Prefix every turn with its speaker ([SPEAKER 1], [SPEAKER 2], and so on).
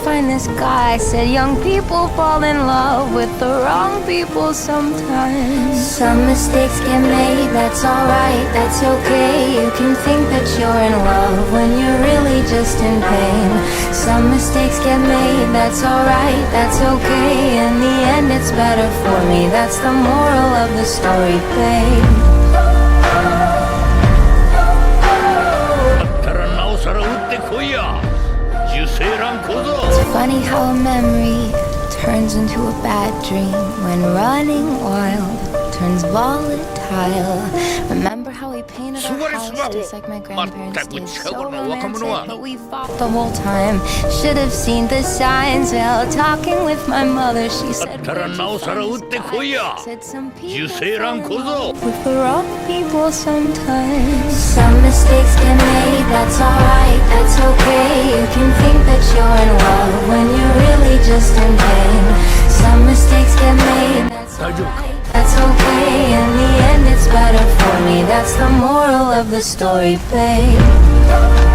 [SPEAKER 1] find this guy. Said young people fall in love with the wrong people sometimes. Some mistakes get made, that's alright, that's okay. You can think that you're in love when you're really just in pain. Some mistakes get made, that's alright, that's okay. In the end it's better for me, that's the moral of the story, babe. It's funny how a memory turns into a bad dream when running wild turns volatile. Remember how we painted our house just like my grandparents did? So romantic, but we fought the whole time. Should have seen the signs. Well, talking with my mother, she said, said some people fall in love with the wrong people sometimes. Some mistakes get made, that's alright, that's okay. You can think that you're in love when you're really just in pain. Some mistakes get made, that's alright, that's okay. In the end it's better for me, that's the moral of the story, babe.